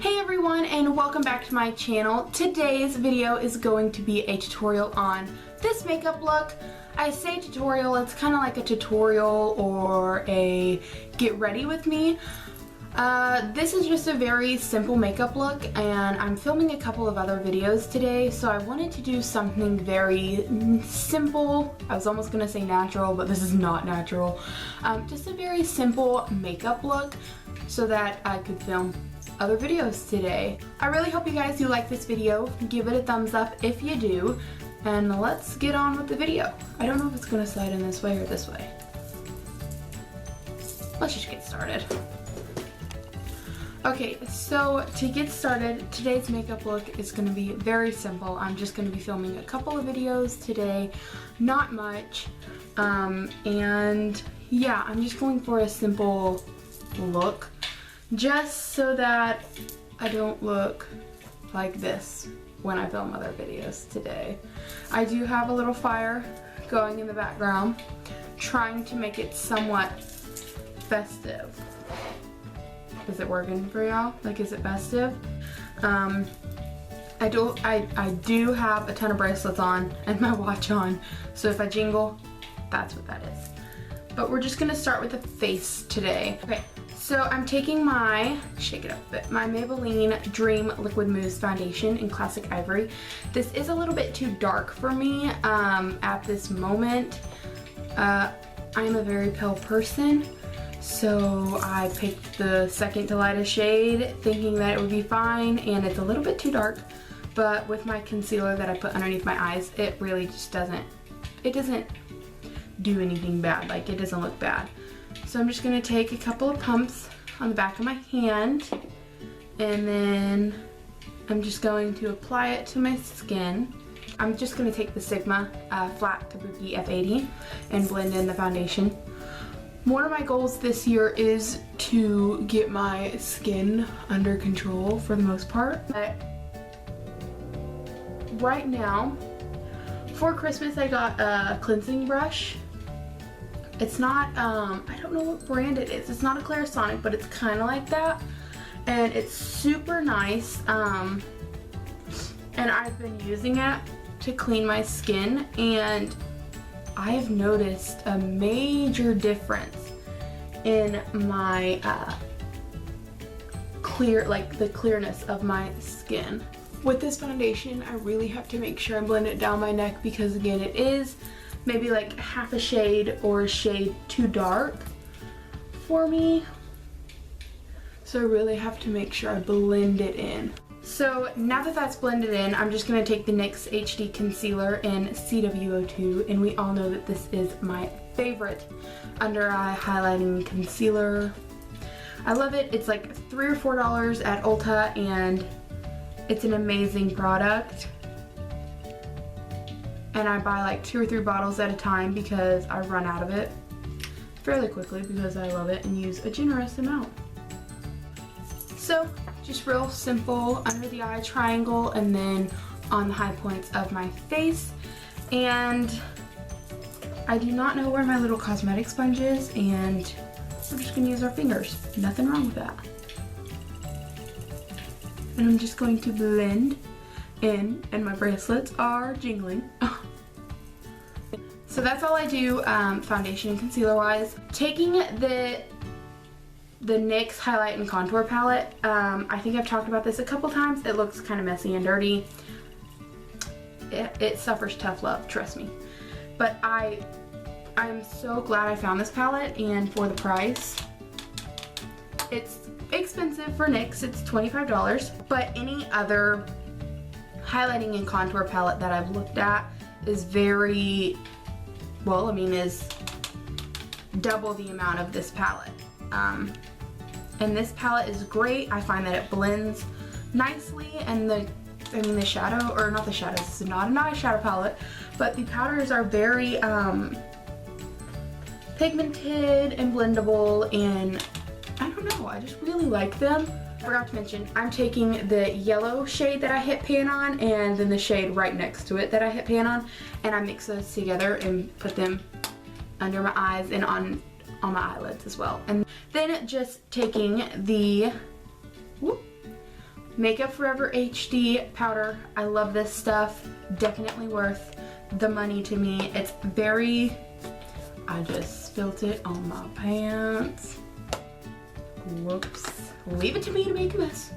Hey everyone, and welcome back to my channel. Today's video is going to be a tutorial on this makeup look. I say tutorial, it's kind of like a tutorial or a get ready with me. This is just a very simple makeup look, and I'm filming a couple of other videos today, so I wanted to do something very simple. I was almost gonna say natural, but this is not natural. Just a very simple makeup look so that I could film other videos today. I really hope you guys do like this video. Give it a thumbs up if you do, and let's get on with the video. I don't know if it's gonna slide in this way or this way. Let's just get started. Okay, so to get started, today's makeup look is going to be very simple. I'm just going to be filming a couple of videos today, not much, and yeah, I'm just going for a simple look, just so that I don't look like this when I film other videos today. I do have a little fire going in the background, trying to make it somewhat festive. Is it working for y'all? Like, is it festive? I do have a ton of bracelets on and my watch on, so if I jingle, that's what that is. But we're just gonna start with the face today. Okay, so I'm taking my, shake it up a bit, my Maybelline Dream Liquid Mousse Foundation in Classic Ivory. This is a little bit too dark for me at this moment. I am a very pale person, so I picked the second to lightest shade thinking that it would be fine, and it's a little bit too dark, but with my concealer that I put underneath my eyes, it really just doesn't do anything bad. Like, it doesn't look bad. So I'm just going to take a couple of pumps on the back of my hand, and then I'm just going to apply it to my skin. I'm just going to take the Sigma Flat Kabuki F80 and blend in the foundation. One of my goals this year is to get my skin under control for the most part. But right now, for Christmas I got a cleansing brush. It's not, I don't know what brand it is. It's not a Clarisonic, but it's kind of like that. And it's super nice. And I've been using it to clean my skin, and I've noticed a major difference in my the clearness of my skin. With this foundation, I really have to make sure I blend it down my neck, because again, it is maybe like half a shade or a shade too dark for me. So I really have to make sure I blend it in. So now that that's blended in, I'm just going to take the NYX HD Concealer in CW02, and we all know that this is my favorite under eye highlighting concealer. I love it. It's like $3 or $4 at Ulta, and it's an amazing product. And I buy like 2 or 3 bottles at a time because I run out of it fairly quickly because I love it and use a generous amount. So just real simple under the eye triangle and then on the high points of my face. And I do not know where my little cosmetic sponge is, and we're just gonna use our fingers. Nothing wrong with that. And I'm just going to blend in, and my bracelets are jingling. So that's all I do foundation and concealer wise. Taking the NYX Highlight and Contour Palette, I think I've talked about this a couple times. It looks kind of messy and dirty. It suffers tough love, trust me. But I'm so glad I found this palette, and for the price. It's expensive for NYX, it's $25, but any other highlighting and contour palette that I've looked at is very, well, I mean, is double the amount of this palette. And this palette is great. I find that it blends nicely, and the shadow, or not the shadows, this is not an eyeshadow palette, but the powders are very pigmented and blendable, and I don't know, I just really like them. I forgot to mention, I'm taking the yellow shade that I hit pan on, and then the shade right next to it that I hit pan on, and I mix those together and put them under my eyes and on my eyelids as well. And then just taking the Makeup Forever HD powder. I love this stuff. Definitely worth the money to me. It's very, I just spilt it on my pants. Whoops. Leave it to me to make a mess.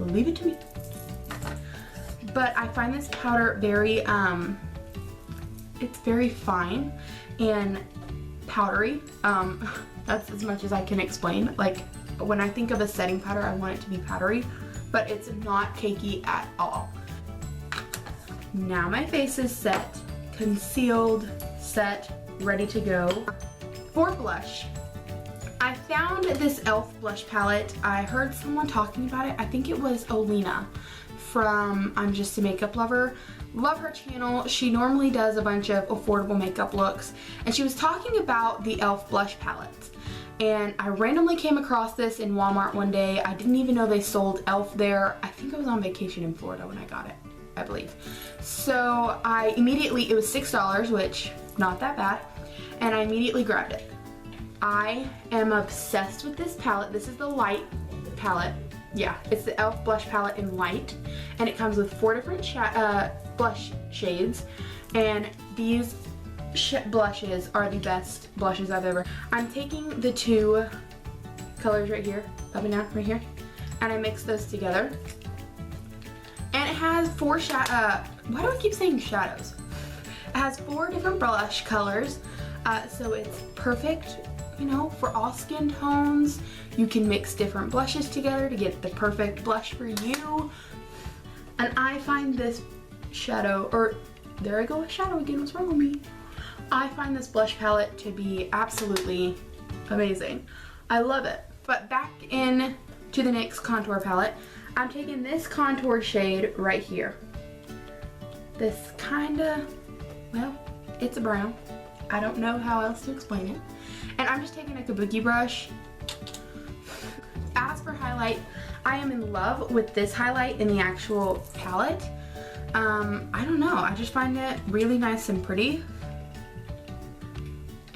Leave it to me. But I find this powder very, it's very fine and powdery. That's as much as I can explain. Like, when I think of a setting powder, I want it to be powdery, but it's not cakey at all. Now my face is set, concealed, set, ready to go. For blush, I found this e.l.f. blush palette. I heard someone talking about it. I think it was Olena from I'm Just a Makeup Lover. Love her channel. She normally does a bunch of affordable makeup looks, and she was talking about the e.l.f. blush palettes. And I randomly came across this in Walmart one day. I didn't even know they sold e.l.f. there. I think I was on vacation in Florida when I got it, I believe. So I immediately, it was $6, which not that bad, and I immediately grabbed it. I am obsessed with this palette. This is the light palette. Yeah, it's the e.l.f. blush palette in light, and it comes with 4 different blush shades, and these blushes are the best blushes I've ever. I'm taking the 2 colors right here, up and down, right here, and I mix those together. And it has 4 why do I keep saying shadows? It has 4 different blush colors, so it's perfect, you know, for all skin tones. You can mix different blushes together to get the perfect blush for you. And I find this shadow, or there I go with shadow again, what's wrong with me? I find this blush palette to be absolutely amazing. I love it. But back in to the NYX contour palette, I'm taking this contour shade right here. This kinda, well, it's a brown. I don't know how else to explain it. And I'm just taking a kabuki brush. As for highlight, I am in love with this highlight in the actual palette. I don't know, I just find it really nice and pretty.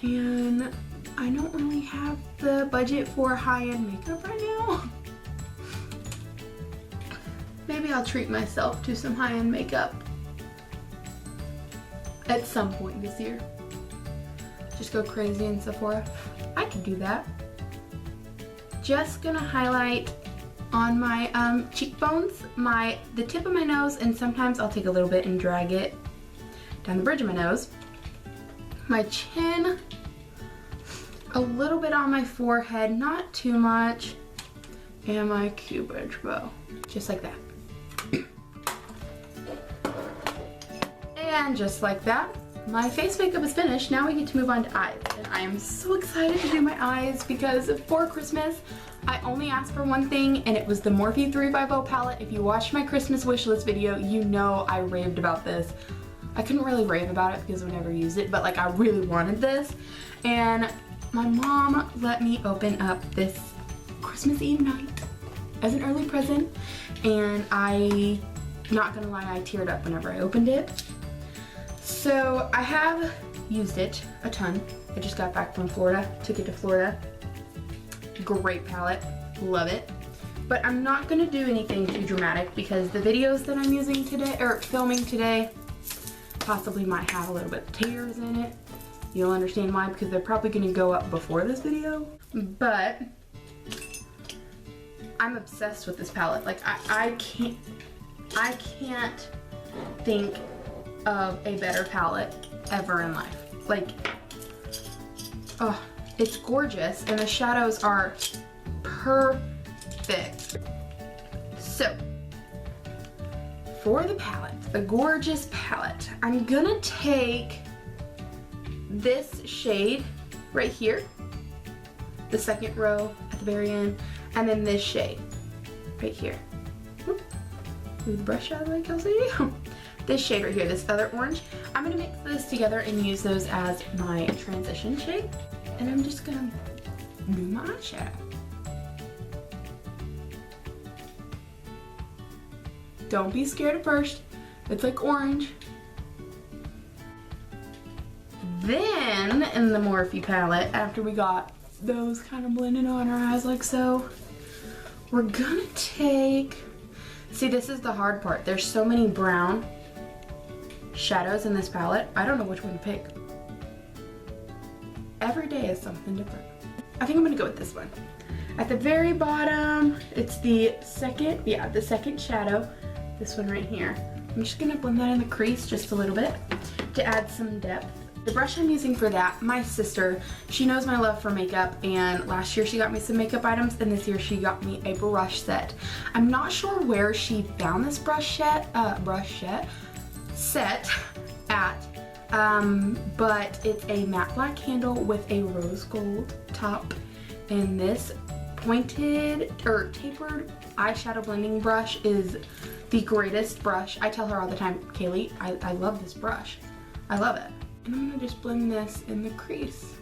And I don't really have the budget for high-end makeup right now. Maybe I'll treat myself to some high-end makeup at some point this year. Just go crazy in Sephora. I could do that. Just gonna highlight on my cheekbones, the tip of my nose, and sometimes I'll take a little bit and drag it down the bridge of my nose. My chin, a little bit on my forehead, not too much, and my cupid's bow, just like that. And just like that, my face makeup is finished. Now we get to move on to eyes, and I am so excited to do my eyes because for Christmas, I only asked for one thing, and it was the Morphe 350 palette. If you watched my Christmas wish list video, you know I raved about this. I couldn't really rave about it because we never used it, but like I really wanted this. And my mom let me open up this Christmas Eve night as an early present, and I, not gonna lie, I teared up whenever I opened it. So I have used it a ton. I just got back from Florida, took it to Florida. Great palette, love it. But I'm not gonna do anything too dramatic because the videos that I'm using today, or filming today, possibly might have a little bit of tears in it. You'll understand why, because they're probably gonna go up before this video. But I'm obsessed with this palette. Like I can't think of a better palette ever in life. Like, oh, it's gorgeous, and the shadows are perfect. So, for the palette, the gorgeous palette, I'm gonna take this shade right here, the second row at the very end, and then this shade right here. Move the brush out of the way, Kelsey. This shade right here, this other orange. I'm gonna mix this together and use those as my transition shade. And I'm just gonna do my eyeshadow. Don't be scared at first. It's like orange. Then, in the Morphe palette, after we got those kind of blended on our eyes like so, we're gonna take See, this is the hard part. There's so many brown shadows in this palette. I don't know which one to pick. Every day is something different. I think I'm gonna go with this one. At the very bottom, it's the second shadow. This one right here. I'm just gonna blend that in the crease just a little bit to add some depth. The brush I'm using for that, my sister, she knows my love for makeup, and last year she got me some makeup items, and this year she got me a brush set. I'm not sure where she found this brush set at, but it's a matte black handle with a rose gold top, and this pointed or tapered eyeshadow blending brush is the greatest brush. I tell her all the time, Kaylee, I love this brush. I love it. And I'm gonna just blend this in the crease.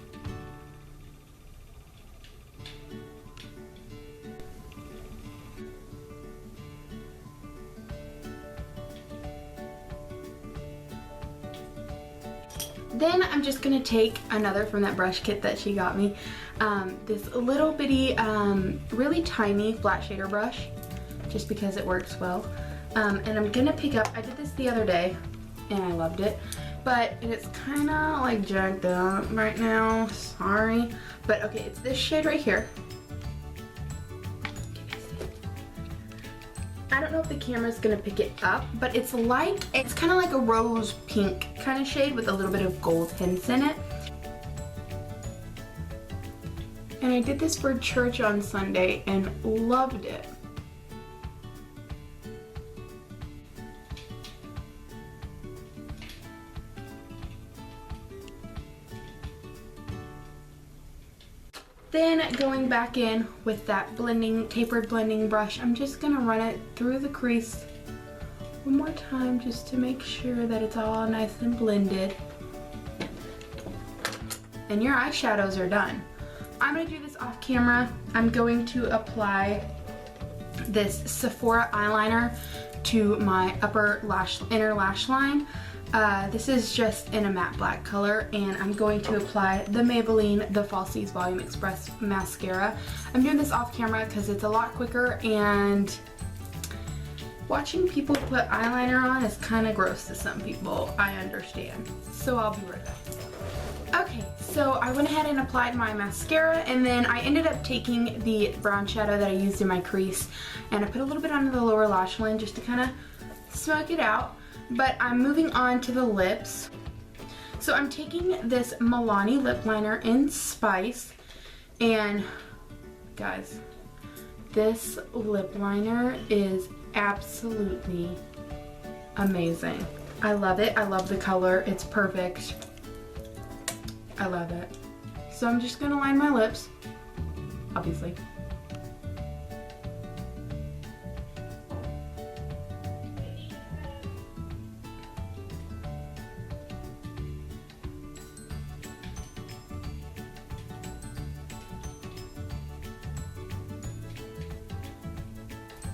Then I'm just gonna take another from that brush kit that she got me. This little bitty, really tiny flat shader brush, just because it works well. And I'm gonna pick up, I did this the other day, and I loved it. But it's kind of like jacked up right now, sorry. But okay, it's this shade right here. I don't know if the camera's gonna pick it up, but it's kind of like a rose pink kind of shade with a little bit of gold hints in it. And I did this for church on Sunday and loved it. Then going back in with that tapered blending brush, I'm just gonna run it through the crease one more time just to make sure that it's all nice and blended. And your eyeshadows are done. I'm gonna do this off camera. I'm going to apply this Sephora eyeliner to my inner lash line. This is just in a matte black color, and I'm going to apply the Maybelline The Falsies Volume Express mascara. I'm doing this off camera because it's a lot quicker, and watching people put eyeliner on is kind of gross to some people. I understand. So I'll be right back. Okay, so I went ahead and applied my mascara, and then I ended up taking the brown shadow that I used in my crease, and I put a little bit under the lower lash line just to kind of smoke it out. But I'm moving on to the lips. So I'm taking this Milani lip liner in Spice, and guys, this lip liner is absolutely amazing. I love it. I love the color. It's perfect. I love it. So I'm just gonna line my lips, obviously.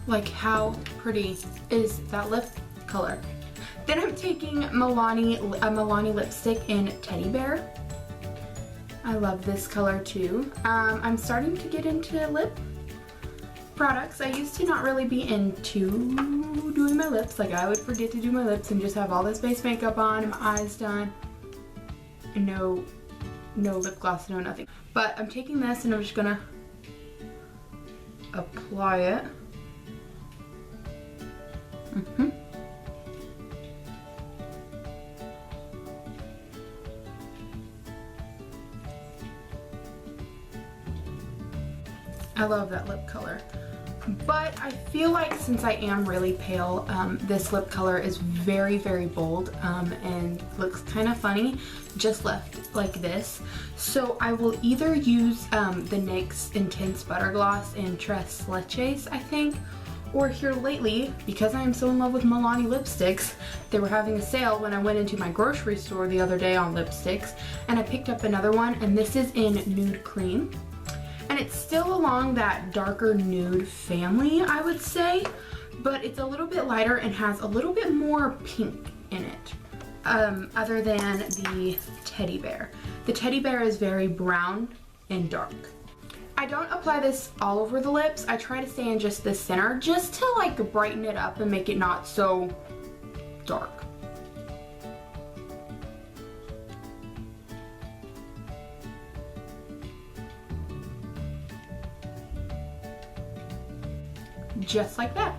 Like, how pretty is that lip color? Then I'm taking a Milani lipstick in Teddy Bear. I love this color too. I'm starting to get into lip products. I used to not really be into doing my lips. Like, I would forget to do my lips and just have all this base makeup on and my eyes done. And no lip gloss, no nothing. But I'm taking this and I'm just gonna apply it. I love that lip color. But I feel like since I am really pale, this lip color is very, very bold and looks kind of funny just left like this. So I will either use the NYX Intense Butter Gloss in Tres Leches, I think, or here lately, because I am so in love with Milani lipsticks, they were having a sale when I went into my grocery store the other day on lipsticks, and I picked up another one, and this is in Nude Cream. And it's still along that darker nude family, I would say, but it's a little bit lighter and has a little bit more pink in it, other than the Teddy Bear. The Teddy Bear is very brown and dark. I don't apply this all over the lips. I try to stay in just the center just to like brighten it up and make it not so dark. Just like that.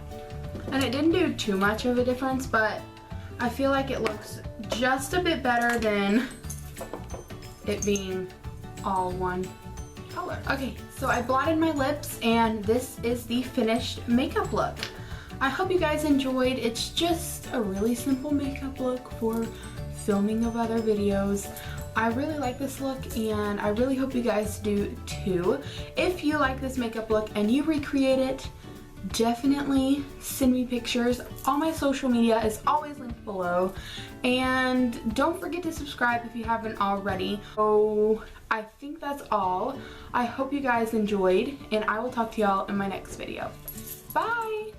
And it didn't do too much of a difference, but I feel like it looks just a bit better than it being all one color. Okay, so I blotted my lips and this is the finished makeup look. I hope you guys enjoyed. It's just a really simple makeup look for filming of other videos. I really like this look and I really hope you guys do too. If you like this makeup look and you recreate it, definitely send me pictures. All my social media is always linked below, and don't forget to subscribe if you haven't already. So I think that's all. I hope you guys enjoyed, and I will talk to y'all in my next video. Bye!